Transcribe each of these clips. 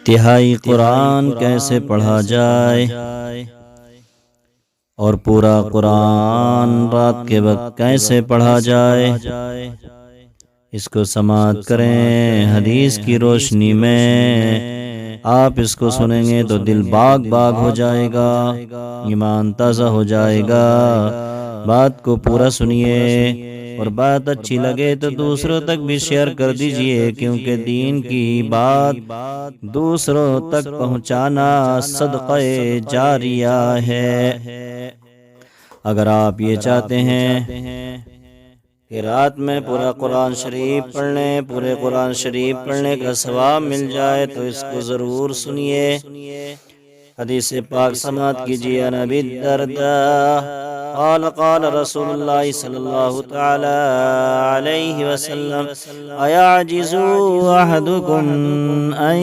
تہائی قرآن کیسے پڑھا جائے اور پورا قرآن رات کے وقت کیسے پڑھا جائے، اس کو سماعت کریں حدیث کی روشنی میں۔ آپ اس کو سنیں گے تو دل باغ باغ ہو جائے گا، ایمان تازہ ہو جائے گا۔ بات کو پورا سنیے، اور بات اچھی لگے تو دوسروں تک بھی شیئر کر دیجئے، کیونکہ دین کی بات دوسروں تک پہنچانا صدقہ جاریہ ہے۔ اگر آپ یہ چاہتے ہیں کہ رات میں پورا قرآن شریف پڑھ لیں، پورے قرآن شریف پڑھنے کا ثواب مل جائے، تو اس کو ضرور سنیے۔ حدیث پاک سماعت کیجیے۔ عن ابی الدرداء قال قال رسول اللہ صلی اللہ تعالی علیہ وسلم ایعجز احدکم ان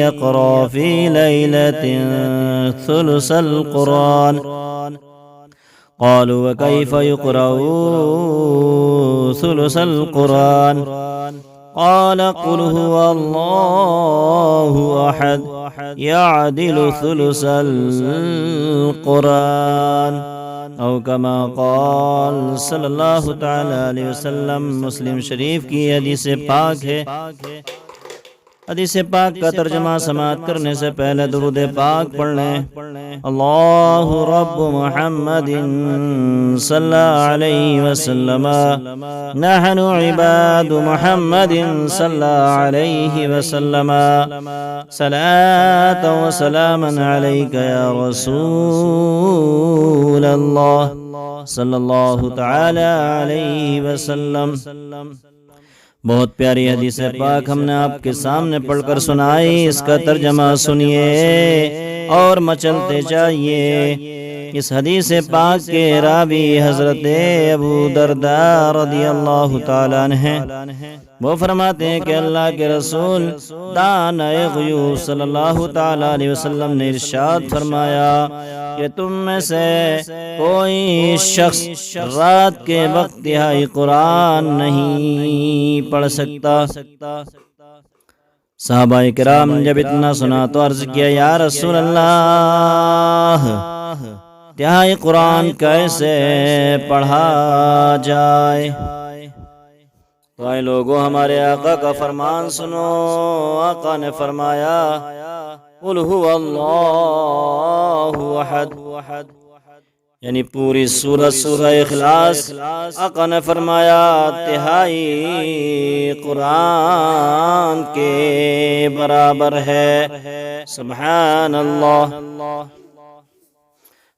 یقرأ فی لیلۃ ثلث القرآن قالوا وكيف يقرأ ثلث القرآن قال قل هو الله أحد يعدل ثلث القرآن او كما قال صلی اللہ تعالی علیہ وسلم۔ مسلم شریف کی حدیث پاک ہے۔ حدیث پاک کا ترجمہ سماعت کرنے سے پہلے درود پاک پڑھ لیں۔ اللہ رب محمد صلی علیہ وسلم، نحن عباد محمد صلی علیہ وسلم، صلاة و سلاما علیک یا رسول اللہ صلی اللہ تعالی علیہ وسلم۔ بہت پیاری حدیث پاک ہم نے آپ کے سامنے پڑھ کر سنائی، اس کا ترجمہ سنیے اور مچلتے جائیے۔ اس حدیث پاک کے راوی حضرت ابو درداء رضی اللہ تعالیٰ عنہ ہیں۔ وہ فرماتے ہیں کہ اللہ کے رسول دانائے غیوب صلی اللہ تعالیٰ علیہ وسلم نے ارشاد فرمایا کہ تم میں سے کوئی شخص رات کے وقت تہائی قرآن نہیں پڑھ سکتا۔ صحابہ کرام نے جب اتنا سنا تو عرض کیا یا رسول اللہ، تہائی قرآن کیسے پڑھا جائے؟ تو اے لوگوں، ہمارے آقا کا فرمان سنو۔ آقا نے فرمایا قل هو اللہ احد، یعنی پوری سورۃ سورہ اخلاص آقا نے فرمایا تہائی قرآن کے برابر ہے۔ سبحان اللہ۔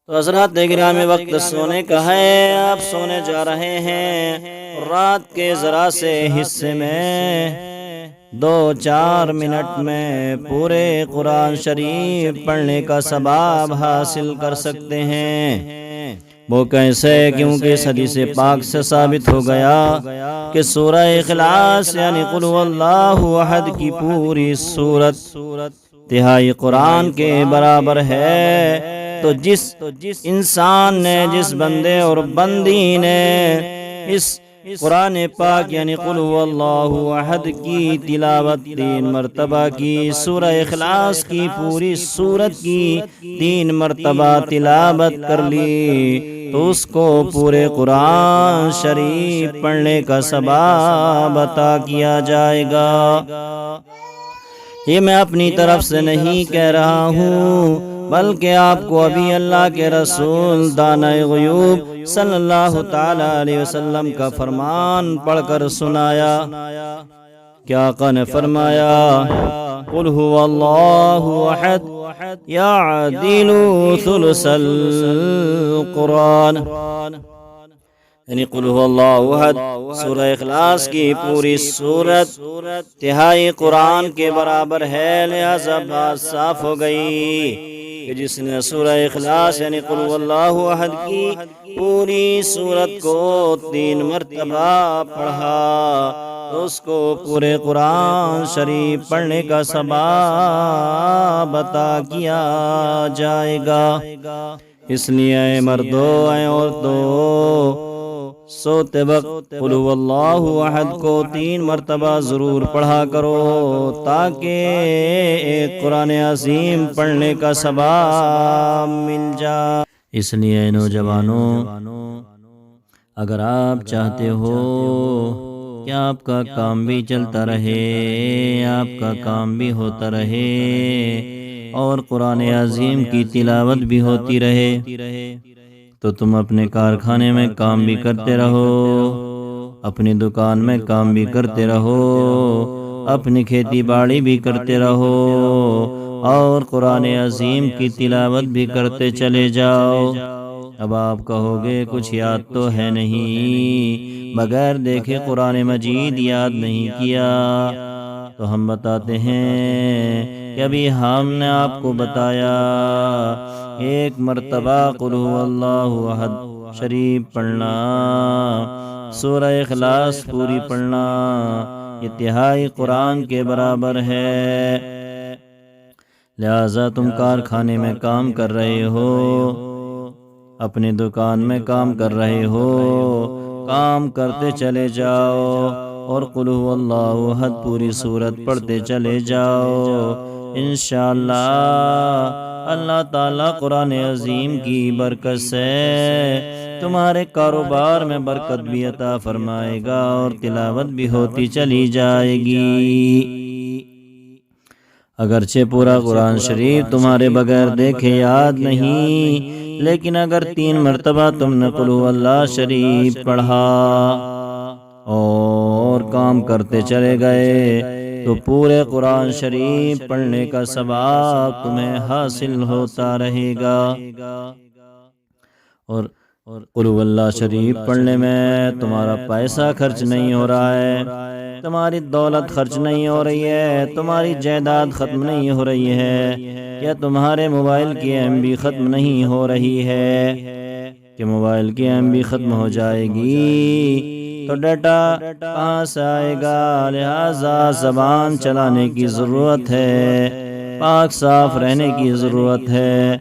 تو حضرات گرامی، وقت سونے کا ہے، آپ سونے جا رہے ہیں۔ رات کے ذرا سے حصے میں 2-4 منٹ میں پورے قرآن شریف پڑھنے کا ثواب حاصل کر سکتے ہیں۔ وہ کیسے؟ کیونکہ اس حدیث پاک سے ثابت ہو گیا کہ سورہ اخلاص یعنی قل هو اللہ احد کی پوری سورت تہائی قرآن کے برابر ہے۔ تو جس انسان نے، جس بندے اور بندی نے اس قرآن پاک یعنی قل هو اللہ احد کی تلاوت 3 مرتبہ کی، سورہ اخلاص کی پوری سورت کی 3 مرتبہ تلاوت کر لی، تو اس کو پورے قرآن شریف پڑھنے کا ثواب عطا کیا جائے گا۔ یہ میں اپنی طرف سے نہیں کہہ رہا ہوں، بلکہ آپ کو ابھی اللہ کے رسول دانائے غیوب صلی اللہ تعالی علیہ وسلم کا فرمان پڑھ کر سنایا۔ کیا آقا نے فرمایا قل هو اللہ احد یعدل ثلث القرآن، یعنی قل هو اللہ احد سورہ اخلاص کی پوری سورت تہائی قرآن کے برابر ہے۔ لہذا بات صاف ہو گئی کہ جس نے سورہ اخلاص یعنی قل هو اللہ احد کی پوری سورت کو 3 مرتبہ پڑھا، تو اس کو پورے قرآن شریف پڑھنے کا ثواب عطا کیا جائے گا۔ اس لیے اے مردو، اے عورتوں، سوتے وقت قل هو اللہ احد کو 3 مرتبہ ضرور پڑھا کرو تاکہ ایک قرآن عظیم پڑھنے کا ثواب مل جائے۔ اس لیے نوجوانوں، اگر آپ چاہتے ہو کہ آپ کا کام بھی چلتا رہے، آپ کا کام بھی ہوتا رہے اور قرآن عظیم کی تلاوت بھی ہوتی رہے، تو تم اپنے کارخانے میں کام بھی کرتے رہو، اپنی دکان میں کام بھی کرتے رہو، اپنی کھیتی باڑی بھی کرتے رہو اور قرآن عظیم کی تلاوت بھی کرتے چلے جاؤ۔ اب آپ کہو گے کچھ یاد تو ہے نہیں، بغیر دیکھے قرآن مجید یاد نہیں کیا، تو ہم بتاتے ہیں کہ ابھی ہم نے آپ کو بتایا 1 مرتبہ قل هو اللہ احد شریف پڑھنا، سورہ اخلاص پوری پڑھنا، یہ تہائی قرآن کے برابر ہے۔ لہذا تم کارخانے میں کام کر رہے ہو، اپنی دکان میں کام کر رہے ہو، کام کرتے چلے جاؤ اور قل هو اللہ احد پوری سورت پڑھتے چلے جاؤ۔ انشاءاللہ اللہ تعالیٰ قرآن عظیم کی برکت سے تمہارے کاروبار میں برکت بھی عطا فرمائے گا اور تلاوت بھی ہوتی چلی جائے گی۔ اگرچہ پورا قرآن شریف تمہارے بغیر دیکھے یاد نہیں، لیکن اگر 3 مرتبہ تم نے قل هو اللہ شریف پڑھا اور کام کرتے چلے گئے تو پورے قرآن شریف پڑھنے کا ثواب تمہیں حاصل ہوتا رہے گا۔ اور قل هو اللہ شریف پڑھنے میں تمہارا پیسہ خرچ نہیں ہو رہا ہے، تمہاری دولت خرچ نہیں ہو رہی ہے، تمہاری جائیداد ختم نہیں ہو رہی ہے، یا تمہارے موبائل کی ایم بی ختم نہیں ہو رہی ہے کہ موبائل کی ایم بی ختم ہو جائے گی تو ڈیٹا کہاں سے آئے گا؟ لہذا زبان چلانے کی ضرورت ہے، پاک صاف رہنے کی ضرورت ہے۔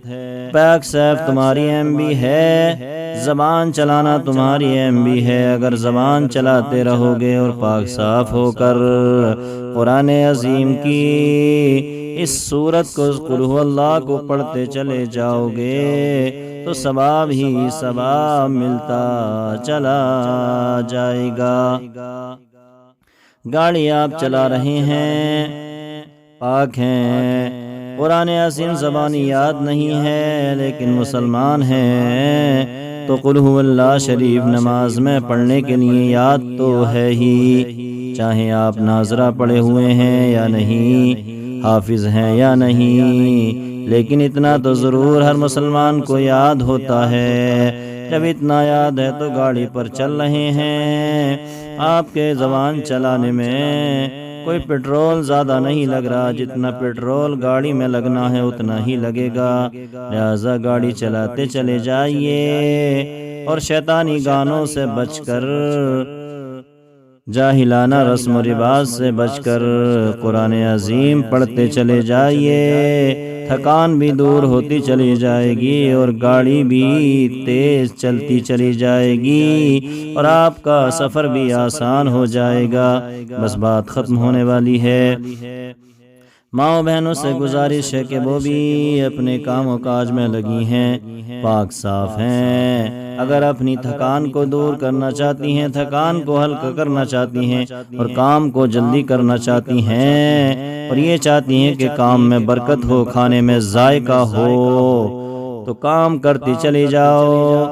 پاک صاف تمہاری ایم بی ہے، زبان چلانا تمہاری ایم بی ہے۔ اگر زبان چلاتے رہو گے اور پاک صاف ہو کر قرآن عظیم کی اس سورت کو قل هو اللہ کو پڑھتے چلے جاؤ گے تو ثواب ہی ثواب ملتا چلا جائے گا۔ گاڑی آپ چلا رہے ہیں، پاک ہیں، قرآن عظیم زبانی یاد نہیں ہے لیکن مسلمان ہیں تو قل هو اللہ شریف نماز میں پڑھنے کے لیے یاد تو ہے ہی، چاہے آپ ناظرہ پڑھے ہوئے ہیں یا نہیں، حافظ ہیں یا نہیں، لیکن اتنا تو ضرور ہر مسلمان کو یاد ہوتا ہے۔ جب اتنا یاد ہے تو گاڑی پر چل رہے ہیں، آپ کے زبان چلانے میں کوئی پیٹرول زیادہ نہیں لگ رہا، جتنا پیٹرول گاڑی میں لگنا ہے اتنا ہی لگے گا، لہذا گاڑی چلاتے چلے جائیے اور شیطانی گانوں سے بچ کر، جاہلانہ رسم و رواج سے بچ کر قرآن عظیم پڑھتے چلے جائیے، تھکان بھی دور ہوتی چلی جائے گی اور گاڑی بھی تیز چلتی چلی جائے گی اور آپ کا سفر بھی آسان ہو جائے گا۔ بس بات ختم ہونے والی ہے۔ ماؤں بہنوں سے گزارش ہے کہ وہ بھی اپنے کام و کاج میں لگی ہیں، پاک صاف ہیں۔ اگر اپنی تھکان کو دور کرنا چاہتی ہیں، تھکان کو ہلکا کرنا چاہتی ہیں اور کام کو جلدی کرنا چاہتی ہیں اور یہ چاہتی ہیں کہ کام میں برکت ہو، کھانے میں ذائقہ ہو، تو کام کرتی چلی جاؤ،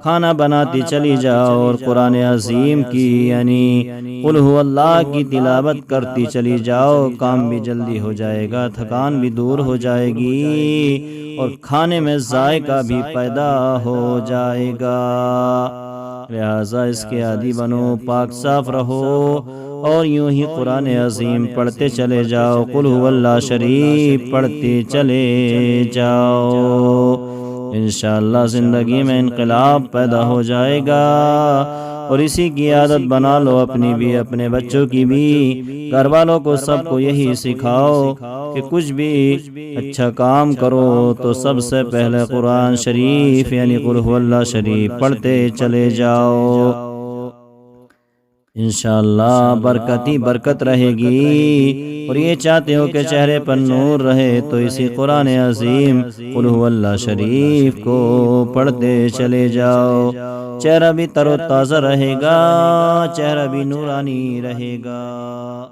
کھانا بناتی چلی جاؤ اور قرآن عظیم کی یعنی قل هو اللہ کی تلاوت کرتی چلی جاؤ، کام بھی جلدی ہو جائے گا، تھکان بھی دور ہو جائے گی اور کھانے میں ذائقہ بھی پیدا ہو جائے گا۔ لہذا اس کے عادی بنو، پاک صاف رہو اور یوں ہی قرآن عظیم پڑھتے چلے جاؤ، قل هو اللہ شریف پڑھتے چلے جاؤ، انشاءاللہ زندگی میں انقلاب پیدا ہو جائے گا۔ اور اسی کی عادت بنا لو، اپنی بھی، اپنے بچوں کی بھی، گھر والوں کو، سب کو یہی سکھاؤ کہ کچھ بھی اچھا کام کرو تو سب سے پہلے قرآن شریف یعنی قل هو اللہ شریف پڑھتے چلے جاؤ۔ انشاءاللہ برکت ہی برکت رہے گی۔ اور یہ چاہتے ہو کہ چہرے پر نور رہے تو اسی قرآن عظیم قل هو اللہ شریف کو پڑھتے چلے جاؤ، چہرہ بھی تر و تازہ رہے گا، چہرہ بھی نورانی رہے گا۔